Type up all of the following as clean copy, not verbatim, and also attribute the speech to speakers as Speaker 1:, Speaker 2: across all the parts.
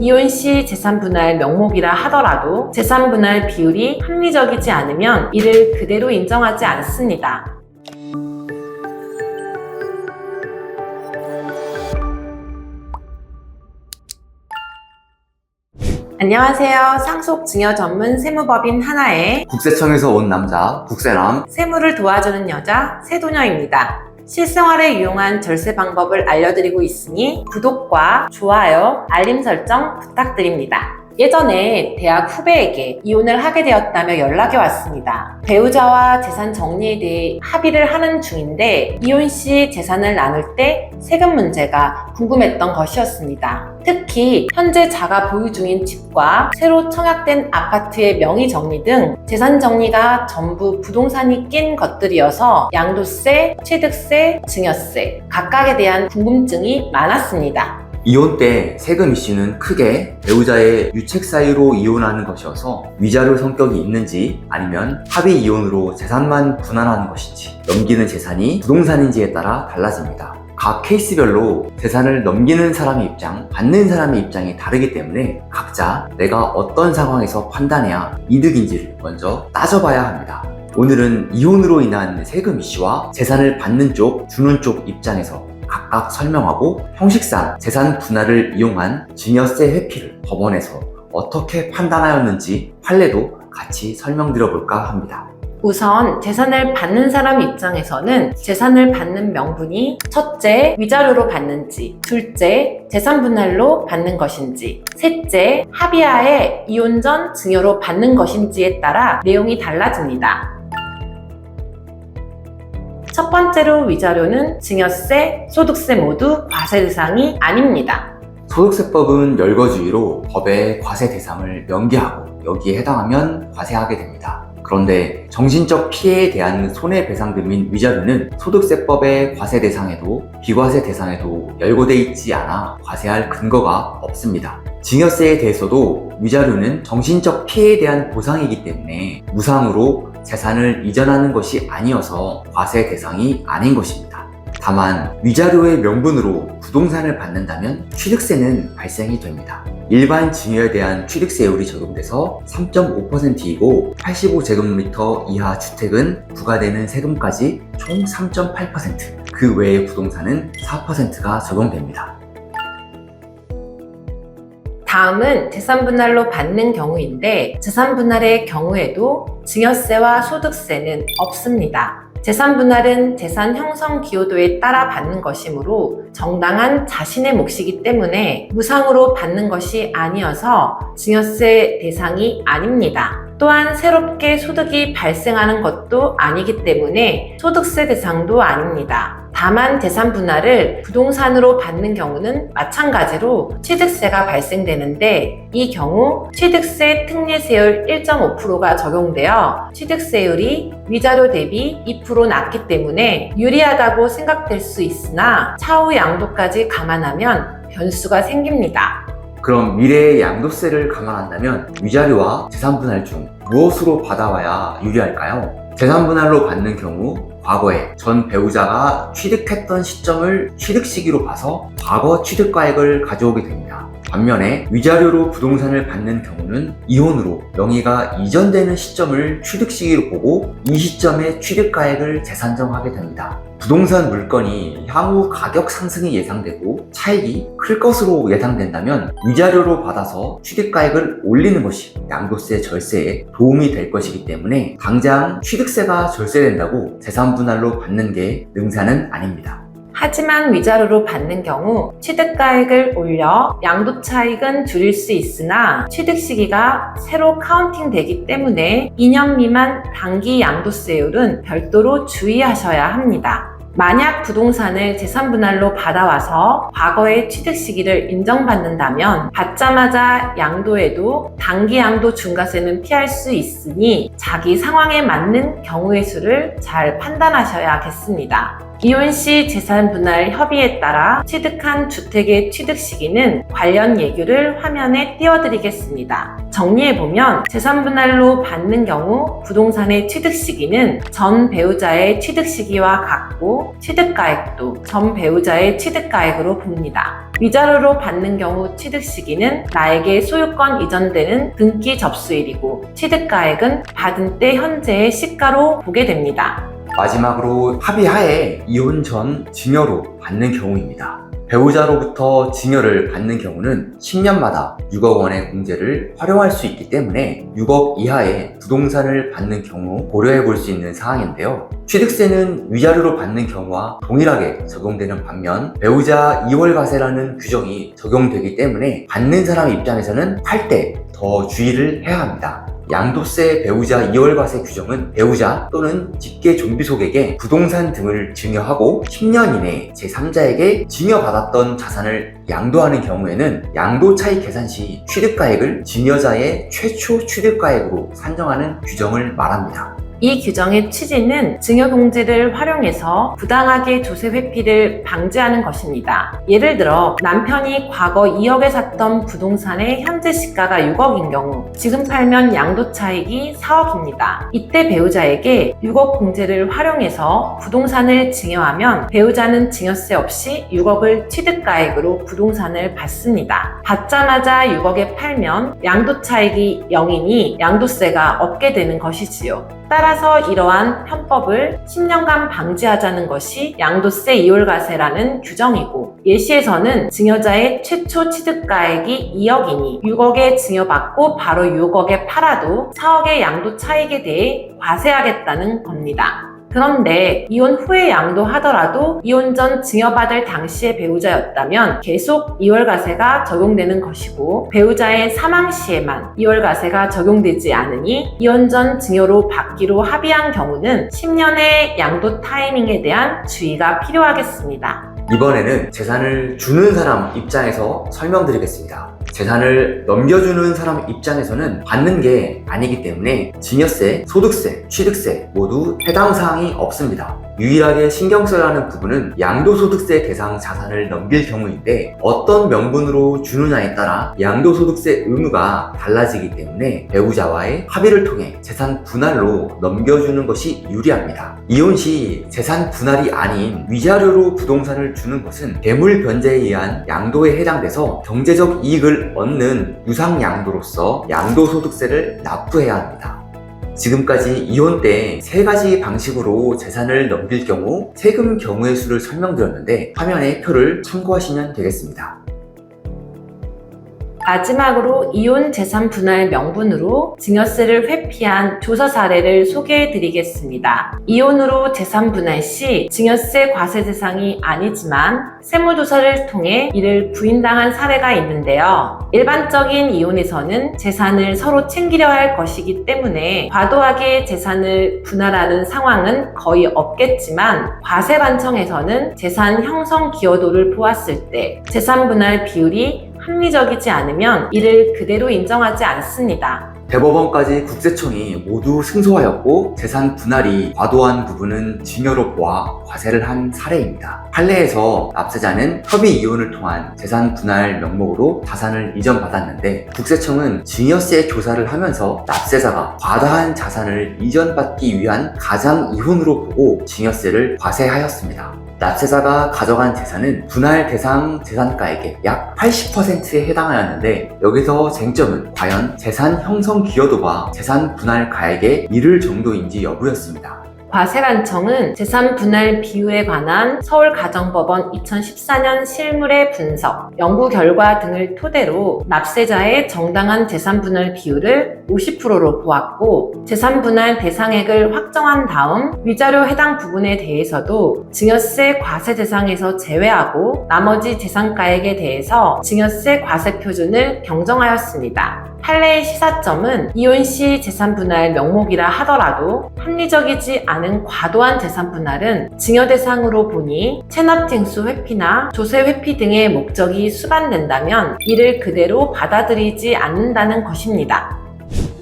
Speaker 1: 이혼 시 재산 분할 명목이라 하더라도 재산 분할 비율이 합리적이지 않으면 이를 그대로 인정하지 않습니다. 안녕하세요. 상속증여 전문 세무법인 하나의
Speaker 2: 국세청에서 온 남자, 국세남.
Speaker 1: 세무를 도와주는 여자 세도녀입니다. 실생활에 유용한 절세 방법을 알려드리고 있으니 구독과 좋아요, 알림 설정 부탁드립니다. 예전에 대학 후배에게 이혼을 하게 되었다며 연락이 왔습니다. 배우자와 재산 정리에 대해 합의를 하는 중인데 이혼 시 재산을 나눌 때 세금 문제가 궁금했던 것이었습니다. 특히 현재 자가 보유 중인 집과 새로 청약된 아파트의 명의 정리 등 재산 정리가 전부 부동산이 낀 것들이어서 양도세, 취득세, 증여세 각각에 대한 궁금증이 많았습니다.
Speaker 2: 이혼 때 세금 이슈는 크게 배우자의 유책 사유로 이혼하는 것이어서 위자료 성격이 있는지 아니면 합의 이혼으로 재산만 분할하는 것인지 넘기는 재산이 부동산인지에 따라 달라집니다. 각 케이스별로 재산을 넘기는 사람의 입장, 받는 사람의 입장이 다르기 때문에 각자 내가 어떤 상황에서 판단해야 이득인지를 먼저 따져봐야 합니다. 오늘은 이혼으로 인한 세금 이슈와 재산을 받는 쪽, 주는 쪽 입장에서 각각 설명하고 형식상 재산 분할을 이용한 증여세 회피를 법원에서 어떻게 판단하였는지 판례도 같이 설명드려볼까 합니다.
Speaker 1: 우선 재산을 받는 사람 입장에서는 재산을 받는 명분이 첫째, 위자료로 받는지, 둘째, 재산 분할로 받는 것인지, 셋째, 합의하에 이혼 전 증여로 받는 것인지에 따라 내용이 달라집니다. 첫 번째로 위자료는 증여세, 소득세 모두 과세 대상이 아닙니다.
Speaker 2: 소득세법은 열거주의로 법의 과세 대상을 명기하고 여기에 해당하면 과세하게 됩니다. 그런데 정신적 피해에 대한 손해배상 등인 위자료는 소득세법의 과세 대상에도 비과세 대상에도 열거돼 있지 않아 과세할 근거가 없습니다. 증여세에 대해서도 위자료는 정신적 피해에 대한 보상이기 때문에 무상으로 재산을 이전하는 것이 아니어서 과세 대상이 아닌 것입니다. 다만 위자료의 명분으로 부동산을 받는다면 취득세는 발생이 됩니다. 일반 증여에 대한 취득세율이 적용돼서 3.5%이고 85제곱미터 이하 주택은 부과되는 세금까지 총 3.8%, 그 외의 부동산은 4%가 적용됩니다.
Speaker 1: 다음은 재산 분할로 받는 경우인데 재산 분할의 경우에도 증여세와 소득세는 없습니다. 재산 분할은 재산 형성 기여도에 따라 받는 것이므로 정당한 자신의 몫이기 때문에 무상으로 받는 것이 아니어서 증여세 대상이 아닙니다. 또한 새롭게 소득이 발생하는 것도 아니기 때문에 소득세 대상도 아닙니다. 다만 재산 분할을 부동산으로 받는 경우는 마찬가지로 취득세가 발생되는데 이 경우 취득세 특례세율 1.5%가 적용되어 취득세율이 위자료 대비 2% 낮기 때문에 유리하다고 생각될 수 있으나 차후 양도까지 감안하면 변수가 생깁니다.
Speaker 2: 그럼 미래의 양도세를 감안한다면 위자료와 재산 분할 중 무엇으로 받아와야 유리할까요? 재산 분할로 받는 경우 과거에 전 배우자가 취득했던 시점을 취득 시기로 봐서 과거 취득가액을 가져오게 됩니다. 반면에 위자료로 부동산을 받는 경우는 이혼으로 명의가 이전되는 시점을 취득 시기로 보고 이 시점에 취득가액을 재산정하게 됩니다. 부동산 물건이 향후 가격 상승이 예상되고 차익이 클 것으로 예상된다면 위자료로 받아서 취득가액을 올리는 것이 양도세 절세에 도움이 될 것이기 때문에 당장 취득세가 절세된다고 재산 분할로 받는 게 능사는 아닙니다.
Speaker 1: 하지만 위자료로 받는 경우 취득가액을 올려 양도 차익은 줄일 수 있으나 취득 시기가 새로 카운팅 되기 때문에 2년 미만 단기 양도세율은 별도로 주의하셔야 합니다. 만약 부동산을 재산 분할로 받아와서 과거의 취득 시기를 인정받는다면 받자마자 양도해도 단기 양도 중과세는 피할 수 있으니 자기 상황에 맞는 경우의 수를 잘 판단하셔야겠습니다. 이혼 시 재산 분할 협의에 따라 취득한 주택의 취득 시기는 관련 예규를 화면에 띄워드리겠습니다. 정리해보면 재산 분할로 받는 경우 부동산의 취득 시기는 전 배우자의 취득 시기와 같고 취득가액도 전 배우자의 취득가액으로 봅니다. 위자료로 받는 경우 취득 시기는 나에게 소유권 이전되는 등기 접수일이고 취득가액은 받은 때 현재의 시가로 보게 됩니다.
Speaker 2: 마지막으로 합의하에 이혼 전 증여로 받는 경우입니다. 배우자로부터 증여를 받는 경우는 10년마다 6억 원의 공제를 활용할 수 있기 때문에 6억 이하의 부동산을 받는 경우 고려해 볼 수 있는 사항인데요. 취득세는 위자료로 받는 경우와 동일하게 적용되는 반면 배우자 이월과세라는 규정이 적용되기 때문에 받는 사람 입장에서는 팔 때 더 주의를 해야 합니다. 양도세 배우자 이월과세 규정은 배우자 또는 직계 존비속에게 부동산 등을 증여하고 10년 이내 제3자에게 증여받았던 자산을 양도하는 경우에는 양도차익 계산 시 취득가액을 증여자의 최초 취득가액으로 산정하는 규정을 말합니다.
Speaker 1: 이 규정의 취지는 증여공제를 활용해서 부당하게 조세 회피를 방지하는 것입니다. 예를 들어 남편이 과거 2억에 샀던 부동산의 현재 시가가 6억인 경우 지금 팔면 양도차익이 4억입니다. 이때 배우자에게 6억 공제를 활용해서 부동산을 증여하면 배우자는 증여세 없이 6억을 취득가액으로 부동산을 받습니다. 받자마자 6억에 팔면 양도차익이 0이니 양도세가 없게 되는 것이지요. 따라서 이러한 편법을 10년간 방지하자는 것이 양도세 이월과세라는 규정이고 예시에서는 증여자의 최초 취득가액이 2억이니 6억에 증여받고 바로 6억에 팔아도 4억의 양도 차익에 대해 과세하겠다는 겁니다. 그런데 이혼 후에 양도하더라도 이혼 전 증여받을 당시의 배우자였다면 계속 이월과세가 적용되는 것이고 배우자의 사망 시에만 이월과세가 적용되지 않으니 이혼 전 증여로 받기로 합의한 경우는 10년의 양도 타이밍에 대한 주의가 필요하겠습니다.
Speaker 2: 이번에는 재산을 주는 사람 입장에서 설명드리겠습니다. 재산을 넘겨주는 사람 입장에서는 받는 게 아니기 때문에 증여세, 소득세, 취득세 모두 해당 사항이 없습니다. 유일하게 신경 써야 하는 부분은 양도소득세 대상 자산을 넘길 경우인데 어떤 명분으로 주느냐에 따라 양도소득세 의무가 달라지기 때문에 배우자와의 합의를 통해 재산 분할로 넘겨주는 것이 유리합니다. 이혼 시 재산 분할이 아닌 위자료로 부동산을 주는 것은 대물 변제에 의한 양도에 해당돼서 경제적 이익을 얻는 유상양도로서 양도소득세를 납부해야 합니다. 지금까지 이혼 때 3가지 방식으로 재산을 넘길 경우 세금 경우의 수를 설명드렸는데 화면의 표를 참고하시면 되겠습니다.
Speaker 1: 마지막으로 이혼 재산 분할 명분으로 증여세를 회피한 조사 사례를 소개해 드리겠습니다. 이혼으로 재산 분할 시 증여세 과세 대상이 아니지만 세무조사를 통해 이를 부인당한 사례가 있는데요. 일반적인 이혼에서는 재산을 서로 챙기려 할 것이기 때문에 과도하게 재산을 분할하는 상황은 거의 없겠지만 과세관청에서는 재산 형성 기여도를 보았을 때 재산 분할 비율이 합리적이지 않으면 이를 그대로 인정하지 않습니다.
Speaker 2: 대법원까지 국세청이 모두 승소하였고 재산 분할이 과도한 부분은 증여로 보아 과세를 한 사례입니다. 판례에서 납세자는 협의 이혼을 통한 재산 분할 명목으로 자산을 이전받았는데 국세청은 증여세 조사를 하면서 납세자가 과다한 자산을 이전받기 위한 가장 이혼으로 보고 증여세를 과세하였습니다. 납세자가 가져간 재산은 분할 대상 재산가액의 약 80%에 해당하였는데 여기서 쟁점은 과연 재산 형성 기여도가 재산 분할 가액에 이를 정도인지 여부였습니다.
Speaker 1: 과세관청은 재산 분할 비율에 관한 서울가정법원 2014년 실물의 분석, 연구 결과 등을 토대로 납세자의 정당한 재산 분할 비율을 50%로 보았고 재산 분할 대상액을 확정한 다음 위자료 해당 부분에 대해서도 증여세 과세 대상에서 제외하고 나머지 재산가액에 대해서 증여세 과세 표준을 경정하였습니다. 판례의 시사점은 이혼 시 재산 분할 명목이라 하더라도 합리적이지 않은 과도한 재산 분할은 증여 대상으로 보니 체납징수 회피나 조세 회피 등의 목적이 수반된다면 이를 그대로 받아들이지 않는다는 것입니다.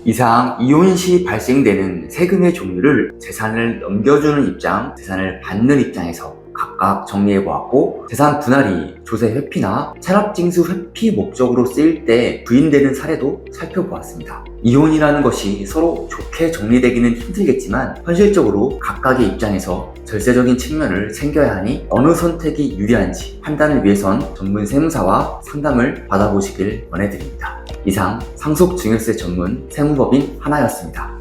Speaker 2: 이상 이혼 시 발생되는 세금의 종류를 재산을 넘겨주는 입장, 재산을 받는 입장에서 각각 정리해보았고, 재산 분할이 조세 회피나 체납징수 회피 목적으로 쓰일 때 부인되는 사례도 살펴보았습니다. 이혼이라는 것이 서로 좋게 정리되기는 힘들겠지만 현실적으로 각각의 입장에서 절세적인 측면을 챙겨야 하니 어느 선택이 유리한지 판단을 위해선 전문 세무사와 상담을 받아보시길 권해드립니다. 이상 상속증여세 전문 세무법인 하나였습니다.